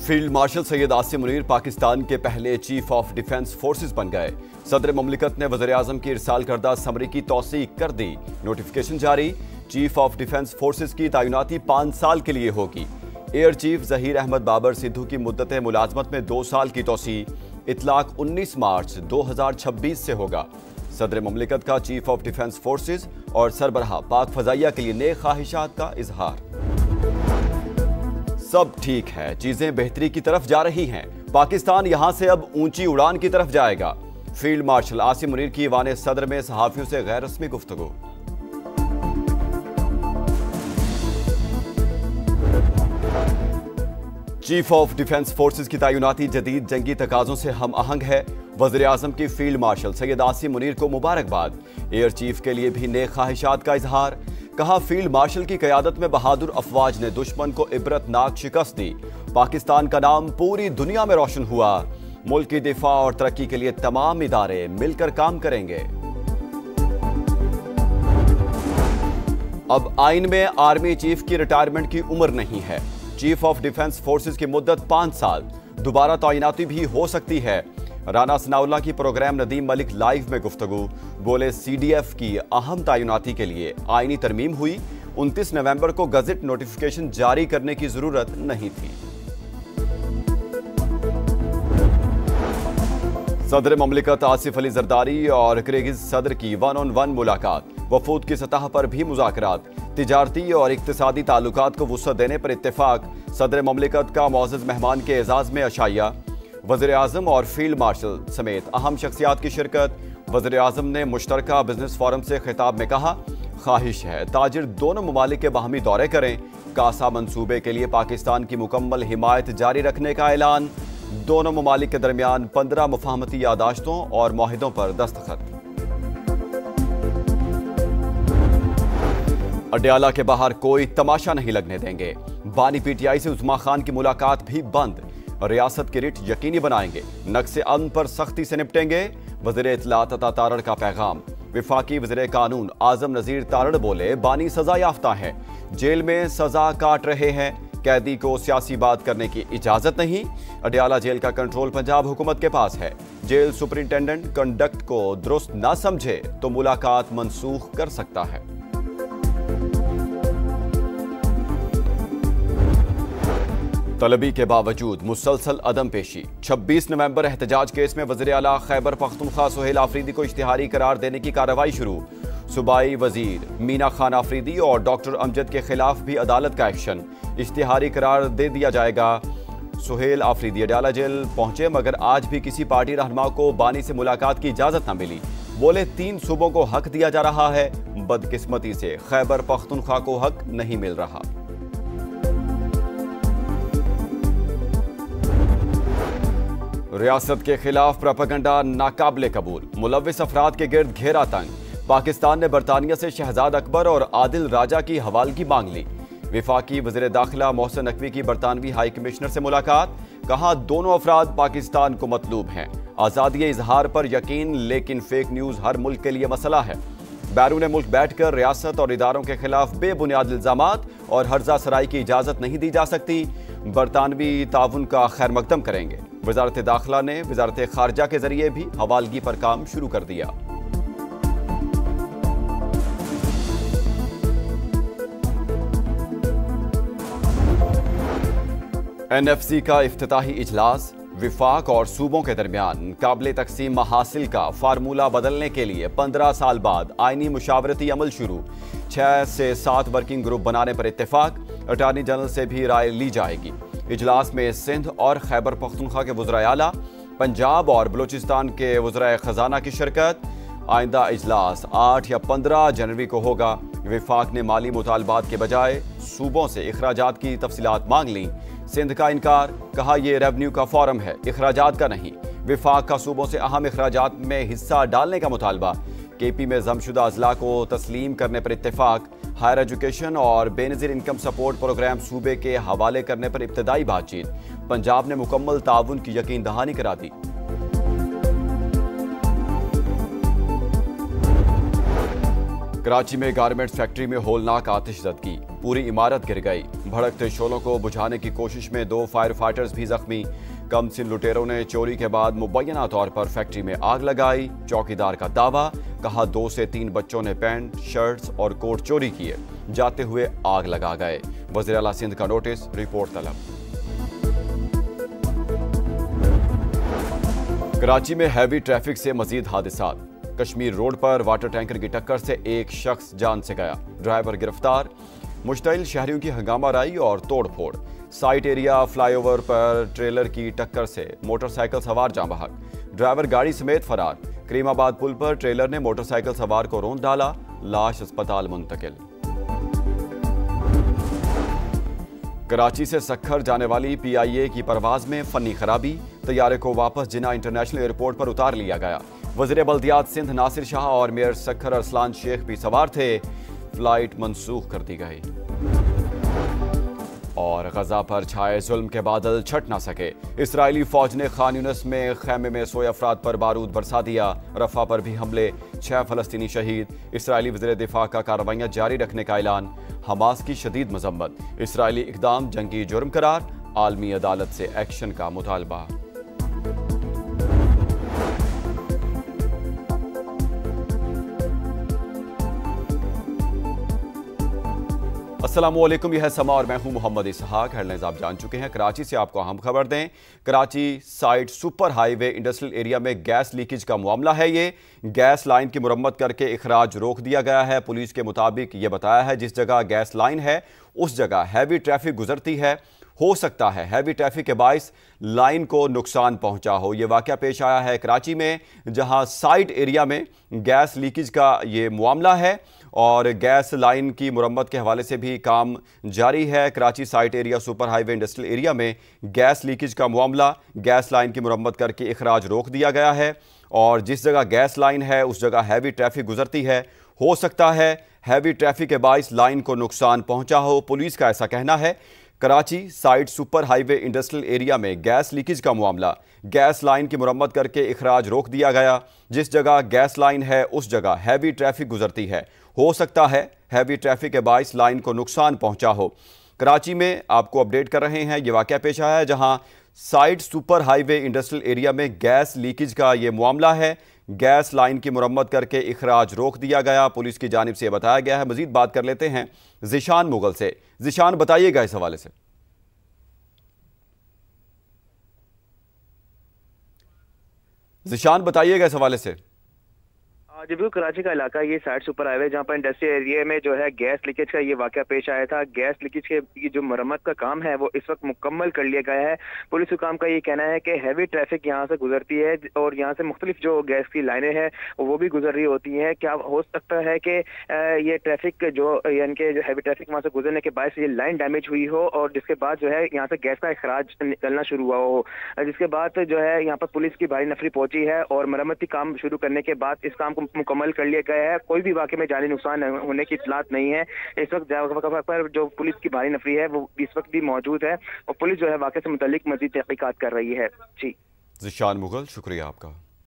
Field marshal Syed Asim Munir Pakistan के पहले chief of defence forces बन गए। सदर ममलिकत ने वज़ीर आज़म की इरसाल करदा समरी की तौसीक कर दी। नोटिफिकेशन जारी। चीफ ऑफ डिफेंस फोर्सेस की तैनाती 5 साल के लिए होगी। एयर चीफ ज़हीर अहमद बाबर सिद्धू की मुद्दत मुलाजमत में 2 साल की तौसी। इतलाक 19 मार्च 2026 से होगा। सदर ममलिकत का चीफ ऑफ डिफेंस फोर्सेस और सरबराह पाक फजाइया के लिए नेक ख्वाहिशात का इजहार। सब ठीक है, चीजें बेहतरी की तरफ जा रही हैं। पाकिस्तान यहां से अब ऊंची उड़ान की तरफ जाएगा। फील्ड मार्शल आसिम मुनीर की ईवान सदर में सहाफियों से गैर रस्मी गुफ्तगू। चीफ ऑफ डिफेंस फोर्सेस की तैनाती जदीद जंगी तकाजों से हम आहंग है। वज़ीर आज़म की फील्ड मार्शल सैयद आसिम मुनीर को मुबारकबाद। एयर चीफ के लिए भी नेक ख्वाहिशात का इजहार। कहा, फील्ड मार्शल की क़यादत में बहादुर अफवाज ने दुश्मन को इबरतनाक शिकस्त दी। पाकिस्तान का नाम पूरी दुनिया में रोशन हुआ। मुल्क की दिफा और तरक्की के लिए तमाम इदारे मिलकर काम करेंगे। अब आइन में आर्मी चीफ की रिटायरमेंट की उम्र नहीं है। चीफ ऑफ डिफेंस फोर्सेस की मुद्दत 5 साल। दोबारा तैनाती भी हो सकती है। राना सनाउल्लाह की प्रोग्राम नदीम मलिक लाइव में गुफ्तगू। बोले, CDF की अहम तैनाती के लिए आईनी तरमीम हुई। 29 नवंबर को गजट नोटिफिकेशन जारी करने की जरूरत नहीं थी। सदर ममलिकत आसिफ अली जरदारी और किर्गिज सदर की 1-on-1 मुलाकात। वफूद की सतह पर भी मुज़ाकरात। तिजारती और इक्तिसादी ताल्लुकात को वुसअत देने पर इत्तेफाक। सदर ममलिकत का मुअज़्ज़ज़ मेहमान के एजाज़ में अशाइया। वज़ीर आज़म और फील्ड मार्शल समेत अहम शख्सियात की शिरकत। वज़ीर आज़म ने मुश्तरका बिजनेस फोरम से खिताब में कहा, ख्वाहिश है ताजिर दोनों ममालिक के बाहमी दौरे करें। कासा मंसूबे के लिए पाकिस्तान की मुकम्मल हिमायत जारी रखने का ऐलान। दोनों ममालिक के दरमियान 15 मुफाहमती यादाश्तों और मुआहिदों पर दस्तखत। अडयाला के बाहर कोई तमाशा नहीं लगने देंगे। बानी PTI से उस्मा खान की मुलाकात भी बंद। रियासत की रिट यकीनी बनाएंगे। नक्शे अमन पर सख्ती से निपटेंगे। वज़ीर इत्तलात अता तारड़ का पैगाम। विफाकी वज़ीर कानून आजम नज़ीर तारड़ बोले, बानी सजा याफ्ता है, जेल में सजा काट रहे हैं, कैदी को सियासी बात करने की इजाजत नहीं। अडयाला जेल का कंट्रोल पंजाब हुकूमत के पास है। जेल सुपरिंटेंडेंट कंडक्ट को दुरुस्त ना समझे तो मुलाकात मनसूख कर सकता है। तलबी के बावजूद मुसलसल अदम पेशी। 26 नवंबर एहतजाज केस में वज़ीर आला खैबर पख्तूनख्वा सुहेल आफरीदी को इश्तिहारी करार देने की कार्रवाई शुरू। सूबाई वजीर मीना खान आफरीदी और डॉक्टर अमजद के खिलाफ भी अदालत का एक्शन। इश्तिहारी करार दे दिया जाएगा। सुहेल आफरीदी अडयाला जेल पहुंचे मगर आज भी किसी पार्टी रहनुमा को बानी से मुलाकात की इजाजत न मिली। बोले, 3 सूबों को हक दिया जा रहा है, बदकिस्मती से खैबर पख्तूनख्वा को हक नहीं मिल रहा। रियासत के खिलाफ प्रोपेगेंडा नाकाबिले कबूल। मुलव्विस अफराद के गिर्द घेरा तंग। पाकिस्तान ने बरतानिया से शहजाद अकबर और आदिल राजा की हवालगी मांग ली। विफाकी वज़ीर दाखिला मोहसिन नकवी की बरतानवी हाई कमिश्नर से मुलाकात। कहा, दोनों अफराद पाकिस्तान को मतलूब हैं। आज़ादी इजहार पर यकीन, लेकिन फेक न्यूज़ हर मुल्क के लिए मसला है। बैरून मुल्क बैठकर रियासत और इदारों के खिलाफ बेबुनियाद इल्जामात और हर्जा सराई की इजाज़त नहीं दी जा सकती। बरतानवी ताउन का खैर मकदम करेंगे। वजारत दाखिला ने वजारत खारजा के जरिए भी हवालगी पर काम शुरू कर दिया। NFC का इफ्तिताही इजलास। विफाक और सूबों के दरमियान काबिल तकसीम महासिल का फार्मूला बदलने के लिए 15 साल बाद आईनी मुशावरती अमल शुरू। 6 से 7 वर्किंग ग्रुप बनाने पर इत्तेफाक। अटॉर्नी जनरल से भी राय ली जाएगी। इजलास में सिंध और खैबर पख्तूनख्वा के वज़राए आला, पंजाब और बलूचिस्तान के वज़राए खजाना की शिरकत। आइंदा इजलास 8 या 15 जनवरी को होगा। विफाक ने माली मुतालबात के बजाय सूबों से इखराजात की तफसीलात मांग ली। सिंध का इनकार। कहा, यह रेवन्यू का फॉरम है, इखराजात का नहीं। विफाक का सूबों से अहम इखराजात में हिस्सा डालने का मुतालबा। KP में जमशुदा अजला को तस्लीम करने पर इत्तेफाक। हायर एजुकेशन और बेनज़ीर इनकम सपोर्ट प्रोग्राम सूबे के हवाले करने पर इब्तदाई बातचीत। पंजाब ने मुकम्मल ताउन की यकीन दहानी करा दी। कराची में गारमेंट्स फैक्ट्री में होलनाक आतिशज़दगी, पूरी इमारत गिर गई। भड़कते शोलों को बुझाने की कोशिश में 2 फायर फाइटर्स भी जख्मी। कमसिन लुटेरों ने चोरी के बाद मुबैना तौर पर फैक्ट्री में आग लगाई। चौकीदार का दावा, कहा 2 से 3 बच्चों ने पैंट, शर्ट्स और कोट चोरी किए, जाते हुए आग लगा गए। वज़ीर आला सिंध का नोटिस, रिपोर्ट तलब। कराची में हैवी ट्रैफिक से मजीद हादसात। कश्मीर रोड पर वाटर टैंकर की टक्कर से एक शख्स जान से गया, ड्राइवर गिरफ्तार। मुश्तइल शहरियों की हंगामाराई और तोड़फोड़। साइट एरिया फ्लाईओवर पर ट्रेलर की टक्कर से मोटरसाइकिल सवार जाँ बहक, ड्राइवर गाड़ी समेत फरार। करीमाबाद पुल पर ट्रेलर ने मोटरसाइकिल सवार को रौंद डाला, लाश अस्पताल मुंतकिल। कराची से सक्खर जाने वाली PIA की परवाज में फनी खराबी, तैयारे को वापस जिन्ना इंटरनेशनल एयरपोर्ट पर उतार लिया गया। वज़ीर बल्दियात सिंध नासिर शाह और मेयर सक्खर अरसलान शेख भी सवार थे, फ्लाइट मंसूख कर दी गई। और गजा पर छाए जुल्म के बादल छट ना सके। इसराइली फौज ने खान यूनिस में खैमे में सोए अफराद पर बारूद बरसा दिया। रफा पर भी हमले, 6 फलस्तीनी शहीद। इसराइली वज़ीर दिफा का कार्रवाइयां जारी रखने का ऐलान। हमास की शदीद मजम्मत, इसराइली इकदाम जंगी जुर्म करार। आलमी अदालत से एक्शन का मुतालबा। अस्सलामुअलैकुम, यह है समा और मैं हूं मोहम्मद इसहाक। हेडलाइंस आप जान चुके हैं। कराची से आपको अहम खबर दें। Karachi side super highway industrial area में गैस लीकेज का मामला है। ये गैस लाइन की मुरम्मत करके इखराज रोक दिया गया है। पुलिस के मुताबिक ये बताया है जिस जगह गैस लाइन है उस जगह हैवी ट्रैफिक गुजरती है। हो सकता है हैवी ट्रैफिक के बाइस लाइन को नुकसान पहुंचा हो। यह वाकया पेश आया है कराची में, जहां साइट एरिया में गैस लीकेज का ये मामला है और गैस लाइन की मुरम्मत के हवाले से भी काम जारी है। Karachi site area super highway industrial area में गैस लीकेज का मामला, गैस लाइन की मुरम्मत करके इखराज रोक दिया गया है और जिस जगह गैस लाइन है उस जगह हैवी ट्रैफिक गुजरती है। हो सकता है हैवी ट्रैफिक के बाइस लाइन को नुकसान पहुंचा हो, पुलिस का ऐसा कहना है। Karachi side super highway industrial area में गैस लीकेज का मामला, गैस लाइन की मुरम्मत करके इखराज रोक दिया गया। जिस जगह गैस लाइन है उस जगह हैवी ट्रैफिक गुजरती है। हो सकता है हैवी ट्रैफिक के बाइस लाइन को नुकसान पहुंचा हो। कराची में आपको अपडेट कर रहे हैं। ये वाकया पेश आया है जहां side super highway industrial area में गैस लीकेज का ये मामला है। गैस लाइन की मुरम्मत करके इखराज रोक दिया गया, पुलिस की जानिब से बताया गया है। मजीद बात कर लेते हैं ज़िशान मुगल से। ज़िशान, बताइएगा इस हवाले से। ज़िशान, बताइएगा इस हवाले से। जी बिल्कुल, कराची का इलाका ये साइड सुपर हाईवे जहाँ पर इंडस्ट्रियल एरिया में जो है गैस लीकेज का ये वाकया पेश आया था। गैस लीकेज के जो मरम्मत का काम है वो इस वक्त मुकम्मल कर लिया गया है। पुलिस हुकाम का ये कहना है कि हैवी ट्रैफिक यहाँ से गुजरती है और यहाँ से मुख्तलिफ जो गैस की लाइनें हैं वो भी गुजर रही होती हैं। क्या हो सकता है कि ये ट्रैफिक जो यानी कि हैवी ट्रैफिक वहाँ से गुजरने के बाद ये लाइन डैमेज हुई हो और जिसके बाद जो है यहाँ से गैस का इखराज निकलना शुरू हुआ हो, जिसके बाद जो है यहाँ पर पुलिस की भारी नफरी पहुंची है और मरम्मती काम शुरू करने के बाद इस काम को मुकम्मल कर लिया गया है। कोई भी वाकई में जानी नुकसान होने की इत्तलात नहीं है। इस वक्त जगह पर जो पुलिस की भारी नफरी है वो इस वक्त भी मौजूद है और पुलिस जो है वाकई से मुतालिक मजीद तहकीकात कर रही है। जी ज़िशान मुगल, शुक्रिया आपका।